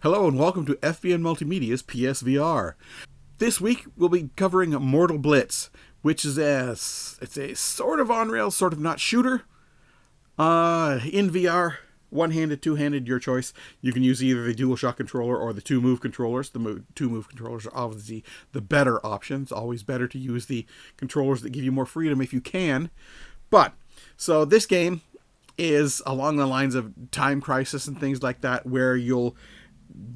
Hello and welcome to FBN Multimedia's PSVR. This week we'll be covering Mortal Blitz, which is a sort of on-rails, sort of not shooter. In VR, one-handed, two-handed, your choice. You can use either the DualShock controller or the two-move controllers. The two-move controllers are obviously the better options. Always better to use the controllers that give you more freedom if you can. So this game is along the lines of Time Crisis and things like that, where you'll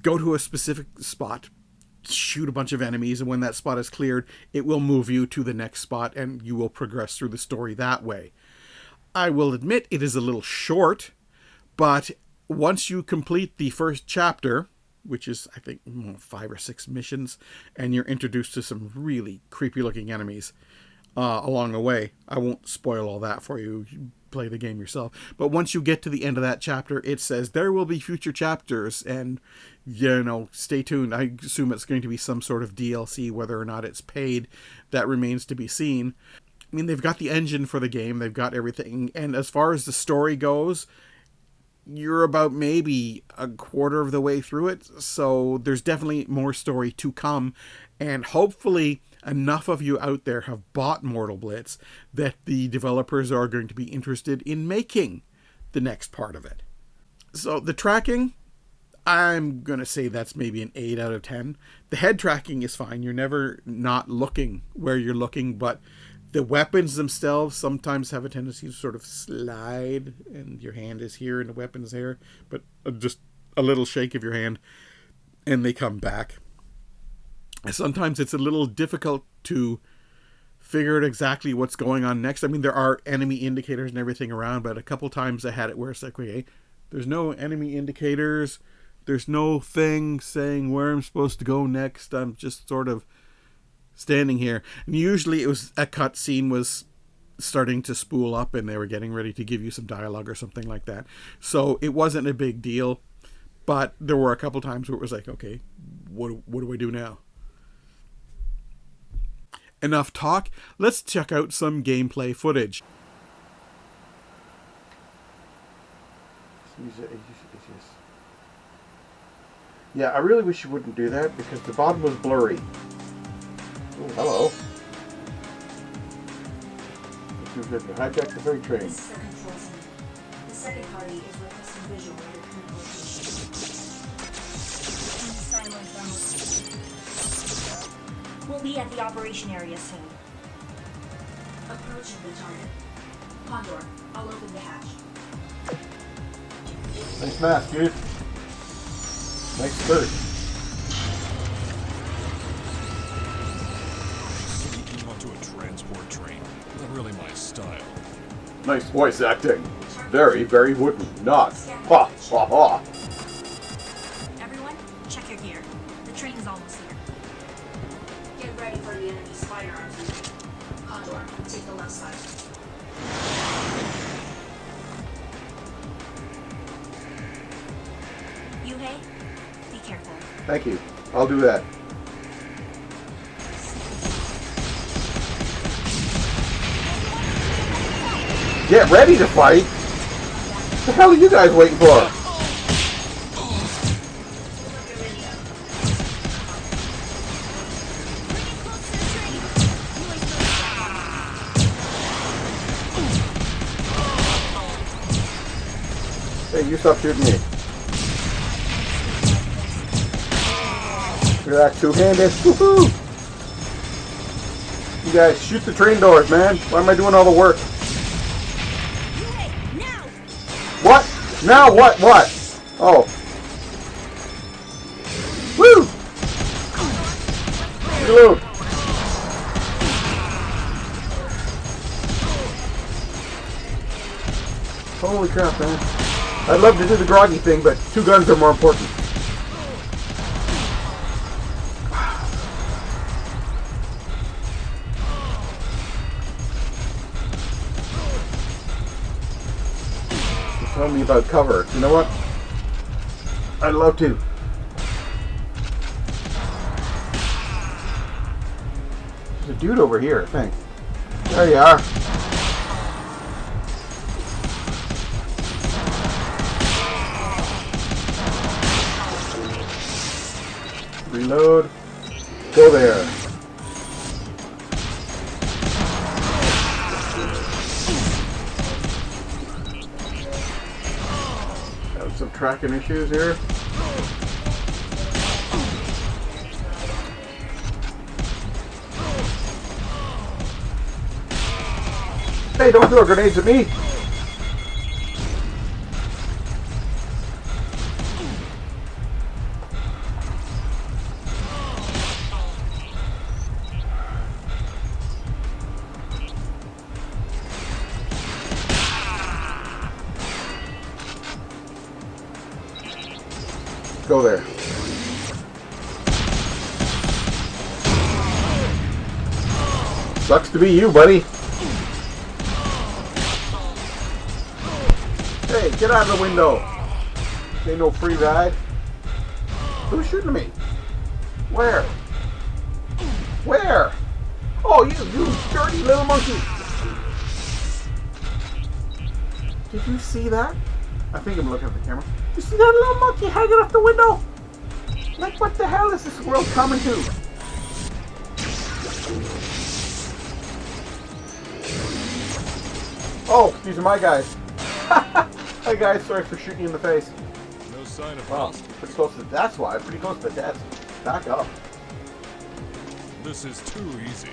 go to a specific spot, shoot a bunch of enemies, and when that spot is cleared, it will move you to the next spot, and you will progress through the story that way. I will admit it is a little short, but once you complete the first chapter, which is, I think, 5 or 6 missions, and you're introduced to some really creepy-looking enemies along the way. I won't spoil all that for you. You play the game yourself. But once you get to the end of that chapter, it says there will be future chapters, and, stay tuned. I assume it's going to be some sort of DLC. Whether or not it's paid, that remains to be seen. I mean, they've got the engine for the game. They've got everything. And as far as the story goes, you're about maybe a quarter of the way through it. So there's definitely more story to come. And hopefully enough of you out there have bought Mortal Blitz that the developers are going to be interested in making the next part of it. So the tracking, I'm going to say that's maybe an 8 out of 10. The head tracking is fine. You're never not looking where you're looking, but the weapons themselves sometimes have a tendency to sort of slide, and your hand is here and the weapon's there, but just a little shake of your hand and they come back. Sometimes it's a little difficult to figure out exactly what's going on next. I mean, there are enemy indicators and everything around, but a couple times I had it where it's like, okay, there's no enemy indicators. There's no thing saying where I'm supposed to go next. I'm just sort of standing here. And usually it was a cutscene was starting to spool up and they were getting ready to give you some dialogue or something like that. So it wasn't a big deal, but there were a couple times where it was like, okay, what do I do now? Enough talk. Let's check out some gameplay footage. Yeah, I really wish you wouldn't do that because the bottom was blurry. Oh, hello. You've hijacked the freight train. This is the control center. The second party is requesting visual of your current location. We'll be at the operation area soon. Approaching the target. Condor, I'll open the hatch. Nice mask, dude. Nice skirt. Sneaking onto a transport train. Not really my style. Nice voice acting. Very, very wooden. Not. Ha, ha, ha. Everyone, check your gear. The train is almost here. Get ready for the enemy's firearms. Condor, take the left side. Yuhei, be careful. Thank you. I'll do that. Get ready to fight? What the hell are you guys waiting for? Hey, you stop shooting me. Look at that, two-handed. Woohoo! You guys, shoot the train doors, man. Why am I doing all the work? What? Now what? What? Oh. Woo! Reload. Holy crap, man. I'd love to do the groggy thing, but 2 guns are more important. Tell me about cover. You know what? I'd love to. There's a dude over here, I think. There you are. Reload. Go there. Have some tracking issues here. Hey, don't throw grenades at me! Go there. Sucks to be you, buddy. Hey, get out of the window. This ain't no free ride. Who's shooting me? Where? Where? Oh, you dirty little monkey. Did you see that? I think I'm looking at the camera. You see that little monkey hanging off the window? Like, what the hell is this world coming to? Oh, these are my guys. Hey guys, sorry for shooting you in the face. No sign of Wow, rust. pretty close to, that's why, pretty close to death. Back up. This is too easy.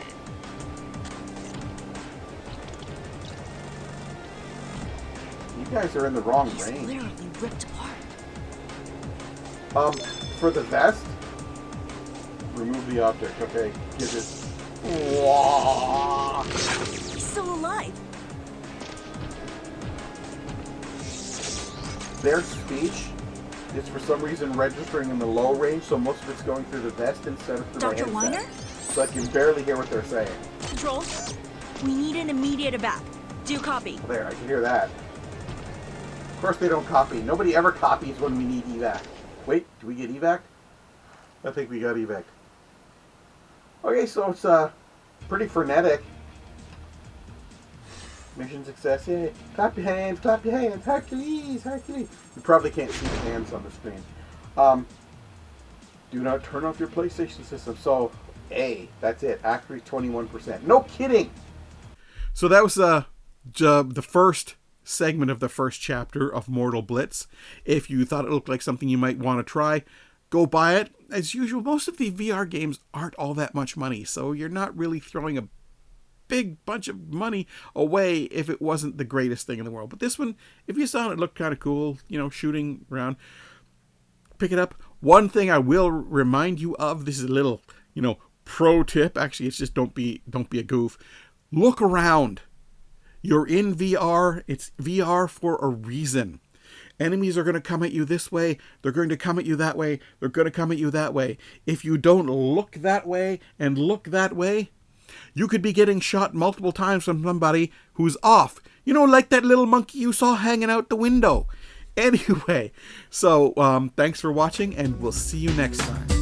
You guys are in the wrong He's range. literally ripped apart. For the vest, remove the object. Okay, give it. Whoa. He's still alive. Their speech is for some reason registering in the low range, so most of it's going through the vest instead of through Dr. my headset. Weiner? So I can barely hear what they're saying. Control? We need an immediate evac. Do copy. There, I can hear that. Of course they don't copy. Nobody ever copies when we need evac. Wait, do we get evac? I think we got evac. Okay, so it's pretty frenetic. Mission success, yay. Clap your hands, Hercules, Hercules. You probably can't see the hands on the screen. Do not turn off your PlayStation system. So, A, that's it. Accuracy 21%. No kidding! So that was the first segment of the first chapter of Mortal Blitz. If you thought it looked like something you might want to try, go buy it. As usual, most of the VR games aren't all that much money, so you're not really throwing a big bunch of money away if it wasn't the greatest thing in the world. But this one, if you saw it, it looked kind of cool, you know, shooting around, pick it up. One thing I will remind you of, this is a little, you know, pro tip. Actually, it's just don't be a goof. Look around. You're in VR. It's VR for a reason. Enemies are going to come at you this way. They're going to come at you that way. They're going to come at you that way. If you don't look that way and look that way, you could be getting shot multiple times from somebody who's off. You know, like that little monkey you saw hanging out the window. Anyway, so thanks for watching, and we'll see you next time.